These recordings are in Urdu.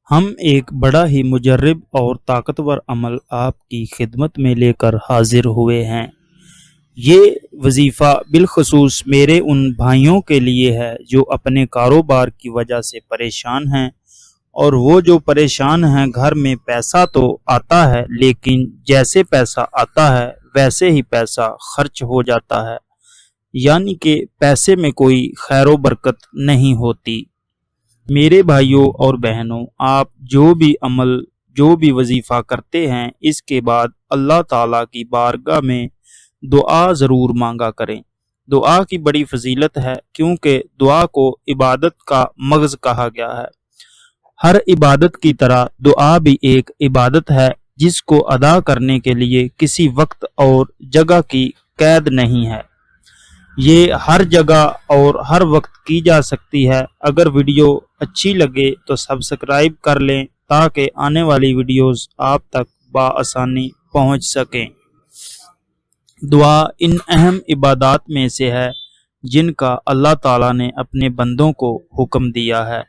ہم ایک بڑا ہی مجرب اور طاقتور عمل آپ کی خدمت میں لے کر حاضر ہوئے ہیں۔ یہ وظیفہ بالخصوص میرے ان بھائیوں کے لیے ہے جو اپنے کاروبار کی وجہ سے پریشان ہیں، اور وہ جو پریشان ہیں گھر میں پیسہ تو آتا ہے لیکن جیسے پیسہ آتا ہے ویسے ہی پیسہ خرچ ہو جاتا ہے، یعنی کہ پیسے میں کوئی خیر و برکت نہیں ہوتی۔ میرے بھائیوں اور بہنوں، آپ جو بھی وظیفہ کرتے ہیں اس کے بعد اللہ تعالیٰ کی بارگاہ میں دعا ضرور مانگا کریں۔ دعا کی بڑی فضیلت ہے کیونکہ دعا کو عبادت کا مغز کہا گیا ہے۔ ہر عبادت کی طرح دعا بھی ایک عبادت ہے جس کو ادا کرنے کے لیے کسی وقت اور جگہ کی قید نہیں ہے۔ یہ ہر جگہ اور ہر وقت کی جا سکتی ہے۔ اگر ویڈیو اچھی لگے تو سبسکرائب کر لیں تاکہ آنے والی ویڈیوز آپ تک بآسانی پہنچ سکیں۔ دعا ان اہم عبادات میں سے ہے جن کا اللہ تعالیٰ نے اپنے بندوں کو حکم دیا ہے،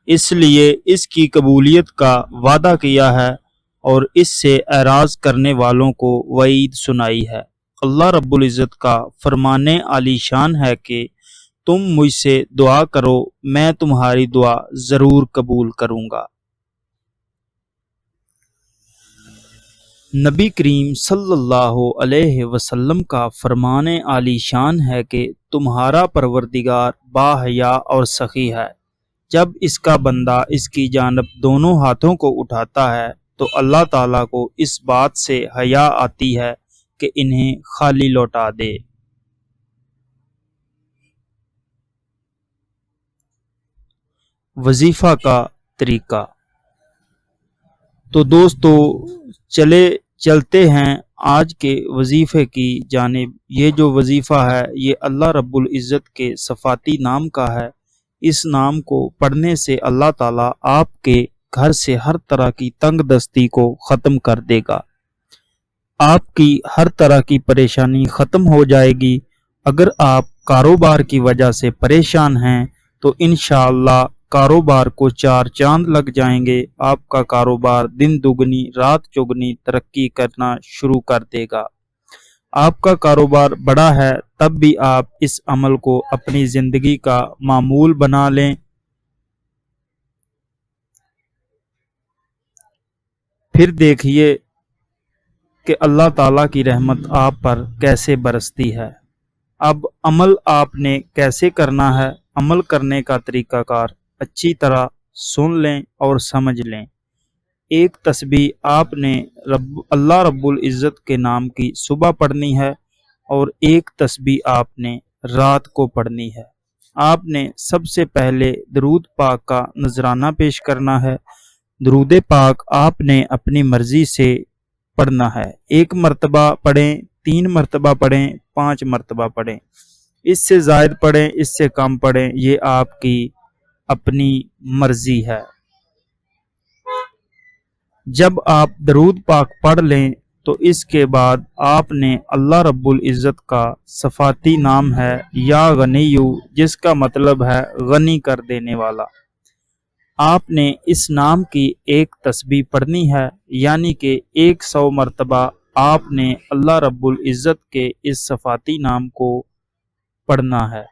اس لیے اس کی قبولیت کا وعدہ کیا ہے اور اس سے اعراض کرنے والوں کو وعید سنائی ہے۔ اللہ رب العزت کا فرمان عالی شان ہے کہ تم مجھ سے دعا کرو، میں تمہاری دعا ضرور قبول کروں گا۔ نبی کریم صلی اللہ علیہ وسلم کا فرمان عالی شان ہے کہ تمہارا پروردگار باحیا اور سخی ہے۔ جب اس کا بندہ اس کی جانب دونوں ہاتھوں کو اٹھاتا ہے تو اللہ تعالیٰ کو اس بات سے حیا آتی ہے کہ انہیں خالی لوٹا دے۔ وظیفہ کا طریقہ۔ تو دوستو چلتے ہیں آج کے وظیفے کی جانب۔ یہ جو وظیفہ ہے یہ اللہ رب العزت کے صفاتی نام کا ہے۔ اس نام کو پڑھنے سے اللہ تعالیٰ آپ کے گھر سے ہر طرح کی تنگ دستی کو ختم کر دے گا۔ آپ کی ہر طرح کی پریشانی ختم ہو جائے گی۔ اگر آپ کاروبار کی وجہ سے پریشان ہیں تو انشاءاللہ کاروبار کو 4 چاند لگ جائیں گے۔ آپ کا کاروبار دن دگنی رات چگنی ترقی کرنا شروع کر دے گا۔ آپ کا کاروبار بڑا ہے تب بھی آپ اس عمل کو اپنی زندگی کا معمول بنا لیں۔ پھر دیکھیے کہ اللہ تعالیٰ کی رحمت آپ پر کیسے برستی ہے۔ اب عمل آپ نے کیسے کرنا ہے، عمل کرنے کا طریقہ کار اچھی طرح سن لیں اور سمجھ لیں۔ ایک تسبیح آپ نے اللہ رب العزت کے نام کی صبح پڑھنی ہے اور ایک تسبیح آپ نے رات کو پڑھنی ہے۔ آپ نے سب سے پہلے درود پاک کا نذرانہ پیش کرنا ہے۔ درود پاک آپ نے اپنی مرضی سے پڑھنا ہے۔ 1 مرتبہ پڑھیں، 3 مرتبہ پڑھیں، 5 مرتبہ پڑھیں، اس سے زائد پڑھیں، اس سے کم پڑھیں، یہ آپ کی اپنی مرضی ہے۔ جب آپ درود پاک پڑھ لیں تو اس کے بعد آپ نے اللہ رب العزت کا صفاتی نام ہے یا غنیو، جس کا مطلب ہے غنی کر دینے والا۔ آپ نے اس نام کی ایک تسبیح پڑھنی ہے، یعنی کہ 100 مرتبہ آپ نے اللہ رب العزت کے اس صفاتی نام کو پڑھنا ہے۔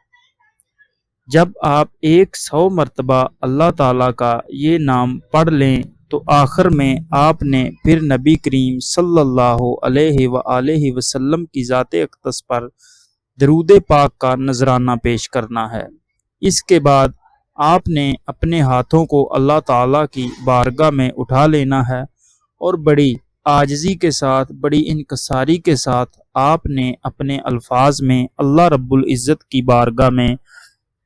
جب آپ 100 مرتبہ اللہ تعالیٰ کا یہ نام پڑھ لیں تو آخر میں آپ نے پھر نبی کریم صلی اللہ علیہ وآلہ وسلم کی ذات اقدس پر درود پاک کا نذرانہ پیش کرنا ہے۔ اس کے بعد آپ نے اپنے ہاتھوں کو اللہ تعالیٰ کی بارگاہ میں اٹھا لینا ہے اور بڑی عاجزی کے ساتھ، بڑی انکساری کے ساتھ آپ نے اپنے الفاظ میں اللہ رب العزت کی بارگاہ میں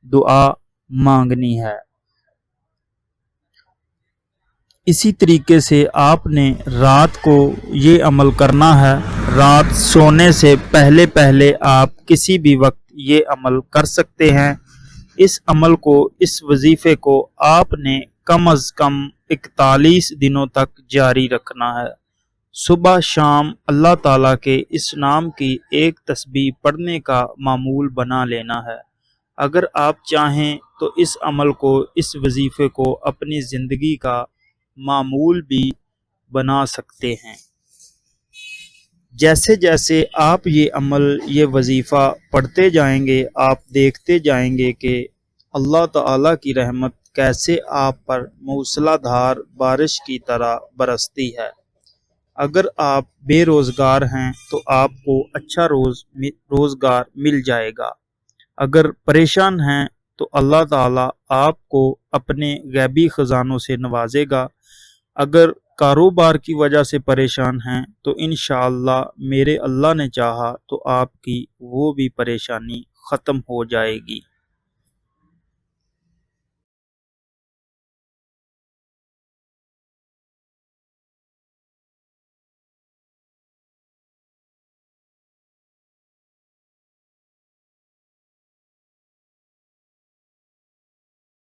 دعا مانگنی ہے۔ اسی طریقے سے آپ نے رات کو یہ عمل کرنا ہے۔ رات سونے سے پہلے آپ کسی بھی وقت یہ عمل کر سکتے ہیں۔ اس عمل کو، اس وظیفے کو آپ نے کم از کم 41 دنوں تک جاری رکھنا ہے۔ صبح شام اللہ تعالیٰ کے اس نام کی ایک تسبیح پڑھنے کا معمول بنا لینا ہے۔ اگر آپ چاہیں تو اس عمل کو، اس وظیفے کو اپنی زندگی کا معمول بھی بنا سکتے ہیں۔ جیسے جیسے آپ یہ وظیفہ پڑھتے جائیں گے، آپ دیکھتے جائیں گے کہ اللہ تعالیٰ کی رحمت کیسے آپ پر موسلا دھار بارش کی طرح برستی ہے۔ اگر آپ بے روزگار ہیں تو آپ کو اچھا روزگار مل جائے گا۔ اگر پریشان ہیں تو اللہ تعالیٰ آپ کو اپنے غیبی خزانوں سے نوازے گا۔ اگر کاروبار کی وجہ سے پریشان ہیں تو انشاءاللہ میرے اللہ نے چاہا تو آپ کی وہ بھی پریشانی ختم ہو جائے گی۔